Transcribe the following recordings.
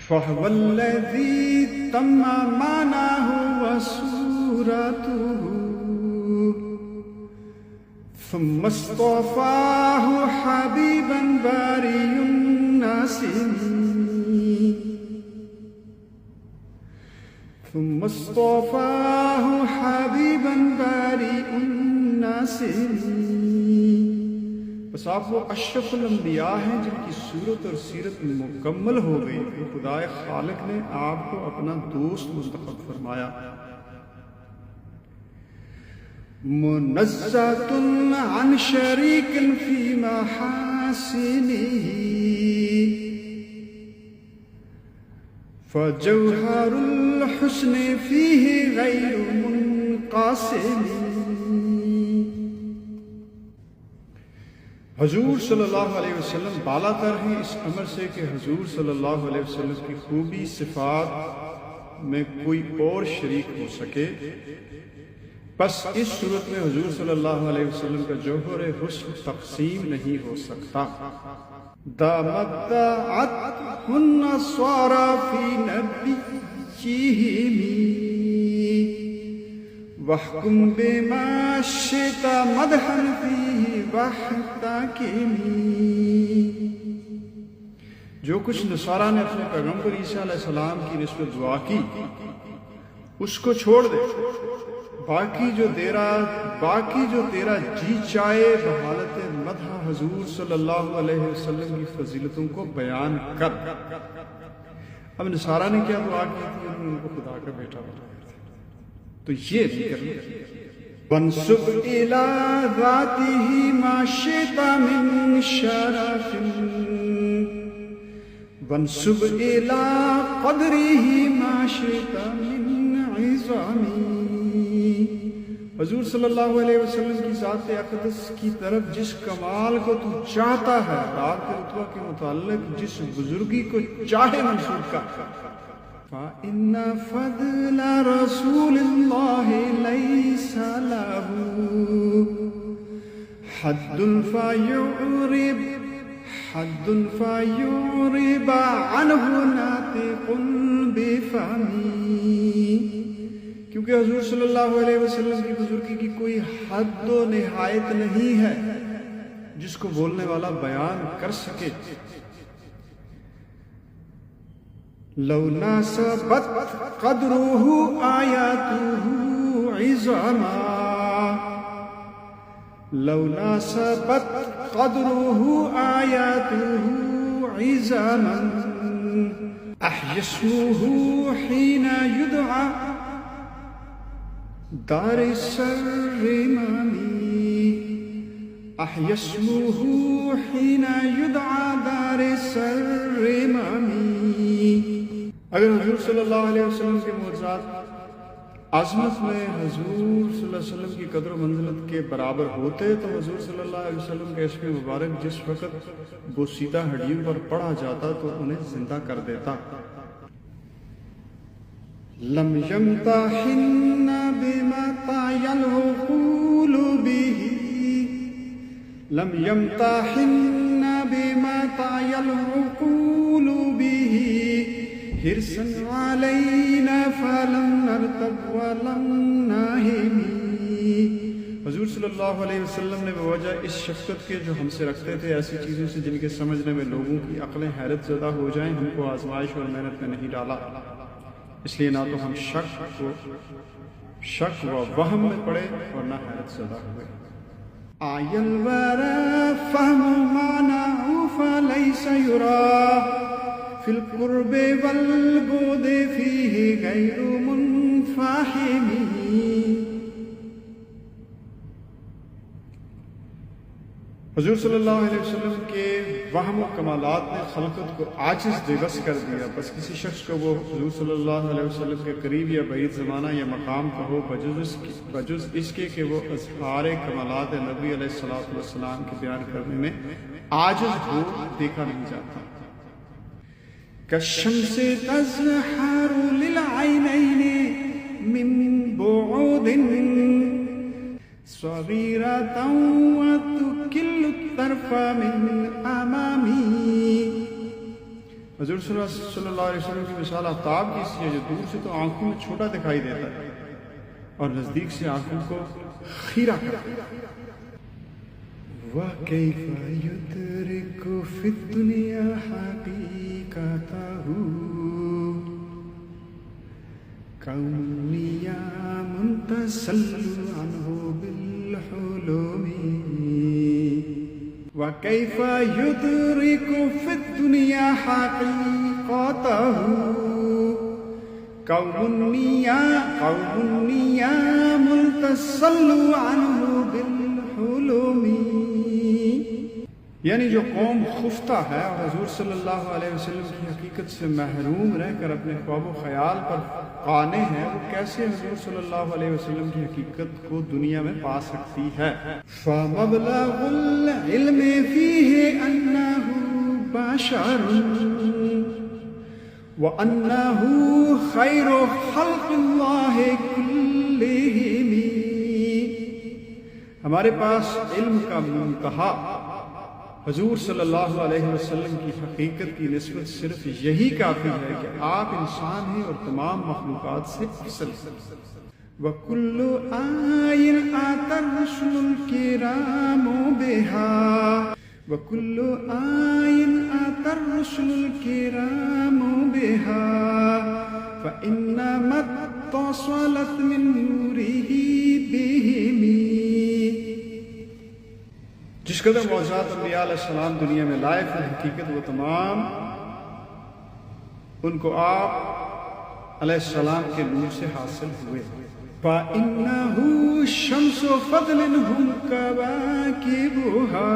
فهو الذي تم معناه وصورته ثم اصطفاه حبيبا باري الناس ثم اصطفاه حبيبا باري الناس. بس آپ وہ اشرف الانبیاء ہیں جن کی صورت اور سیرت مکمل ہو گئی تو خدائے خالق نے آپ کو اپنا دوست منتخب فرمایا. منزہۃ عن شریک فی محاسنہ فجوہر الحسن فیہ غیر منقسم. حضور صلی اللہ علیہ وسلم بالا تر ہیں اس امر سے کہ حضور صلی اللہ علیہ وسلم کی خوبی صفات میں کوئی اور شریک ہو سکے. بس اس صورت میں حضور صلی اللہ علیہ وسلم کا جوہر حسن تقسیم نہیں ہو سکتا. دامدعت النصارى في نبيهم واحكم بما شئت مدحا فيه واحتكم. جو کچھ نصارہ نے اپنے پیغمبر عیسیٰ علیہ السلام کی نسبت دعا کی اس کو چھوڑ دے. باقی جو تیرا جی چاہے بحالت مدح حضور صلی اللہ علیہ وسلم کی فضیلتوں کو بیان کر. اب نصارہ نے کیا دعا کی تھی؟ انہوں نے ان کو خدا کا بیٹا بتایا تھا. تو یہ ذکر وانسب الی ذاتہ ما شئت من شرف وانسب الی قدرہ ما شئت من عظام. حضور صلی اللہ علیہ وسلم کی ذات اقدس کی طرف جس کمال کو تو چاہتا ہے، آپ کے رتبہ کے متعلق جس بزرگی کو چاہے منسوب کر. فَإِنَّ فَضْلَ رَسُولِ اللَّهِ لَيْسَ لَهُ حَدٌّ فَيُعْرِبَ عَنْهُ نَاطِقٌ بِفَمِهِ. کیونکہ حضور صلی اللہ علیہ وسلم کی بزرگی کی کوئی حد و نہایت نہیں ہے جس کو بولنے والا بیان کر سکے. لو ناسبت قدرہ آیاتہ عظما لو ناسبت قدرہ آیاتہ عظما احیا اسمہ حین یدعا دار السرمامی احیا اسمہ حین یدعا دار السرمامی. اگر حضور صلی اللہ علیہ وسلم کے معجزات عظمت میں حضور صلی اللہ علیہ وسلم کی قدر و منزلت کے برابر ہوتے تو حضور صلی اللہ علیہ وسلم کے عشق مبارک جس وقت بوسیدہ ہڈیوں پر پڑا جاتا تو انہیں زندہ کر دیتا. لم یمتحن بما طای العقول به لم یمتحن بما طای العقول به حرصا علینا فلم نرتب ولم ناہم. حضور صلی اللہ علیہ وسلم نے بوجہ اس شفقت کے جو ہم سے رکھتے تھے ایسی چیزوں سے جن کے سمجھنے میں لوگوں کی عقلیں حیرت زدہ ہو جائیں ہم کو آزمائش اور محنت میں نہیں ڈالا. اس لیے نہ تو ہم شک و وہم میں پڑے اور نہ حیرت زدہ ہوئے. آی الورى فهم معناه فليس يرى في القرب والبعد فيه غير منفهم. حضور صلی اللہ علیہ وسلم کے وہم و کمالات نے خلقت کو عاجز بے بس کر دیا. بس کسی شخص کو وہ حضور صلی اللہ علیہ وسلم کے قریب یا بعید زمانہ یا مقام کا ہو بجز اس کے کہ وہ اظہار کمالات نبی علیہ السلام کے بیان کرنے میں عاجز ہو دیکھا نہیں جاتا. کالشمس تزحر للعینین من بعد صغیرة وتکل الطرف من امامی. حضور صلی اللہ علیہ وسلم کی مثال آفتاب کی سی ہے جو دور سے تو آنکھوں میں چھوٹا دکھائی دیتا ہے اور نزدیک سے آنکھوں کو خیرہ کرتا ہے. وَكَيْفَ يُدْرِكُ فِي الدُّنْيَا حَقِيقَتَهُ قَوْمٌ نِيَامٌ تَسَلُّوا عَنْهُ بِالْحُلُومِ. وَكَيْفَ يُدْرِكُ فِي الدُّنْيَا حَقِيقَتَهُ قَوْمٌ نِيَامٌ تَسَلُّوا عَنْهُ بِالْحُلُومِ. یعنی جو قوم خفتہ ہے اور حضور صلی اللہ علیہ وسلم کی حقیقت سے محروم رہ کر اپنے خواب و خیال پر قانع ہے، وہ کیسے حضور صلی اللہ علیہ وسلم کی حقیقت کو دنیا میں پا سکتی ہے؟ فَمَبْلَغُ الْعِلْمِ فِيهِ أَنَّهُ بَشَرٌ وَأَنَّهُ خَيْرُ خَلْقِ اللَّهِ كُلِّهِمْ. ہمارے پاس علم کا منتہا حضور صلی اللہ علیہ وسلم کی حقیقت کی نسبت صرف یہی کافی ہے کہ آپ انسان ہیں اور تمام مخلوقات سے افضل ہیں. وَكُلُّ آیٍ آتَى الرُّسُلُ الْكِرَامُ بِهَا وَكُلُّ آیٍ آتَى الرُّسُلُ الْكِرَامُ بِهَا فَإِنَّمَا اتصلت مِن نُورِهِ بِهِمْ. جس قدر معجزات انبیاء علیہ السلام دنیا میں لائے تھے، حقیقت وہ تمام ان کو آپ علیہ السلام کے نور سے حاصل ہوئے. فَإِنَّهُ شَمْسُ فَضْلٍ هُمْ كَوَاكِبُهَا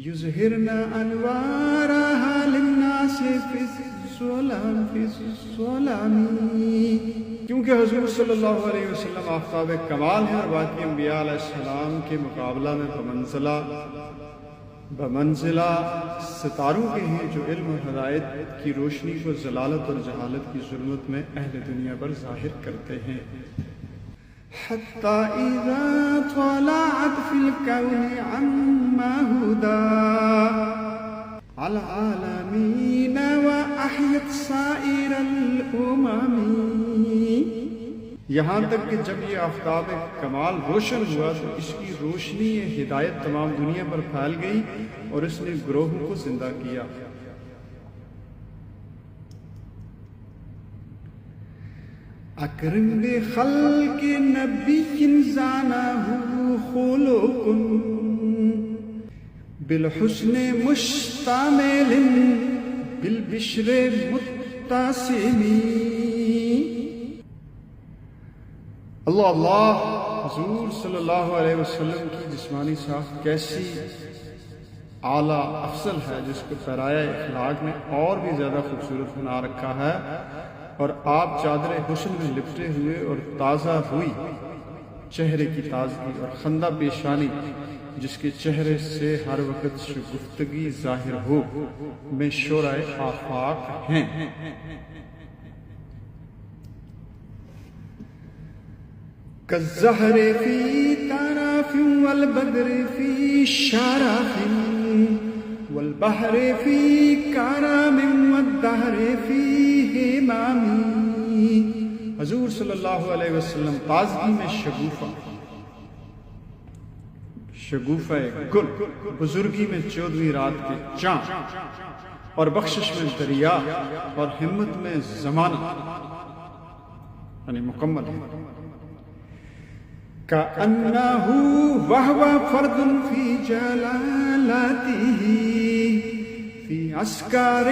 يُظْهِرْنَ أَنْوَارَهَا لِلنَّاسِ فِي الظُّلَامِ. کیونکہ حضور صلی اللہ علیہ وسلم آفتاب کمال ہیں اور باقی انبیاء علیہ السلام کے مقابلہ میں بمنزلہ ستاروں کے ہیں جو علم اور ہدایت کی روشنی کو ضلالت اور جہالت کی ظلمت میں اہل دنیا پر ظاہر کرتے ہیں. حتی اذا طلعت فی الکون عما ہدا العالمین وأحیت سائر الامم. یہاں تک کہ جب یہ آفتاب کمال روشن ہوا تو اس کی روشنی ہدایت تمام دنیا پر پھیل گئی اور اس نے گروہوں کو زندہ کیا. اکرم بخلق نبی زانہ خلق بالحسن مشتمل بالبشر متسم. اللہ اللہ، حضور صلی اللہ علیہ وسلم کی جسمانی ساخت کیسی اعلیٰ افضل ہے، جس کو پیرایہ اخلاق نے اور بھی زیادہ خوبصورت بنا رکھا ہے. اور آپ چادر حسن میں لپٹے ہوئے اور تازہ روئی چہرے کی تازگی اور خندہ پیشانی جس کے چہرے سے ہر وقت شگفتگی ظاہر ہو میں شورائے آفاق ہیں. كالزهر في طرف والبدر في شرف والبحر في كرم والدهر في همام. حضور صلی اللہ علیہ وسلم تازگی میں شگوفہ گل، بزرگی میں 14ویں رات کے چاند اور بخشش میں دریا اور ہمت میں زمانہ یعنی مکمل ہے. كأنه وهو فرد في جلالته في عسكر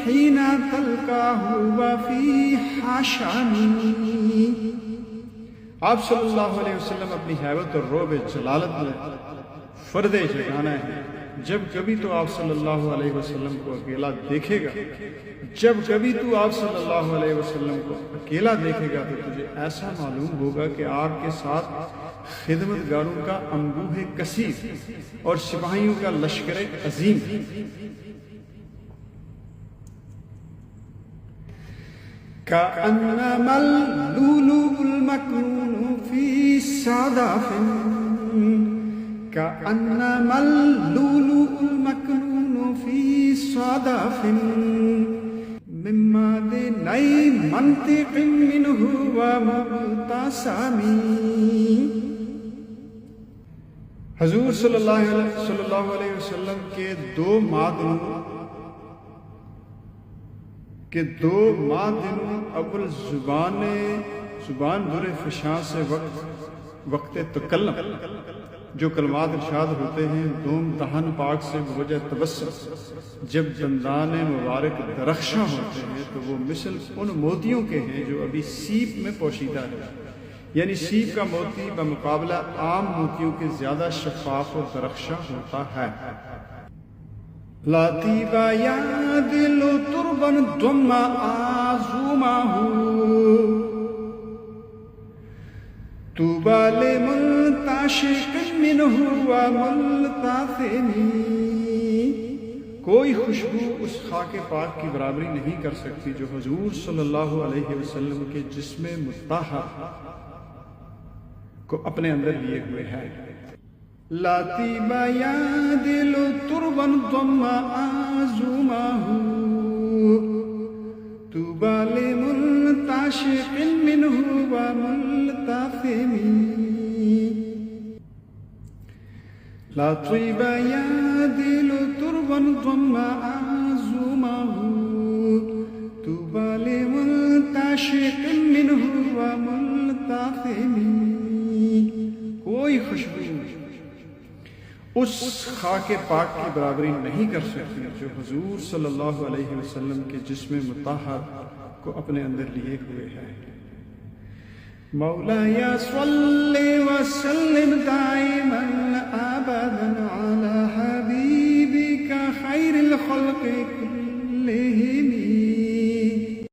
حين تلقاه وفي حشم. آپ صلی اللہ علیہ وسلم اپنی حیبت اور روب جلالت میں فرد جگانا ہے. جب کبھی تو آپ صلی اللہ علیہ وسلم کو اکیلا دیکھے گا، جب کبھی تو آپ صلی اللہ علیہ وسلم کو اکیلا دیکھے گا تو تجھے ایسا معلوم ہوگا کہ آپ کے ساتھ خدمت گاروں کا انبوہ کثیر اور سپاہیوں کا لشکر عظیم. كأنما اللؤلؤ المكنون في صدف كأنما اللؤلؤ المكنون في صدف من معدني منطق منه ومبتسم. حضور صلی اللہ علیہ وسلم کے دو معدن اول زبان در فشاں سے وقت تکلم جو کلمات ارشاد ہوتے ہیں، دوم دہن پاک سے بوجہ تبسم جب دندان مبارک درخشاں ہوتے ہیں تو وہ مثل ان موتیوں کے ہیں جو ابھی سیپ میں پوشیدہ ہے، یعنی سیپ کا موتی بمقابلہ عام موتیوں کے زیادہ شفاف و درخشاں ہوتا ہے. لطیبہ یا دل تربن دم آزومہ طوبی لمنتشق منہ وملتثم. کوئی خوشبو اس خاک پاک کی برابری نہیں کر سکتی جو حضور صلی اللہ علیہ وسلم کے جسم مطہر کو اپنے اندر لیے ہوئے ہے. لطیب یعدل تربا ضم آزمہ طوبی لمنتشق منہ وملتثم. لطیب یعدل تربا ضم آزمہ طوبی لمنتشق منہ وملتثم. کوئی خوشبو اس خاک پاک کی برابری نہیں کر سکتی جو حضور صلی اللہ علیہ وسلم کے جسم مطہر کو اپنے اندر لیے ہوئے ہے. مولایا صلی وسلم دائما ابدا علی حبیبک خیر الخلق کلہم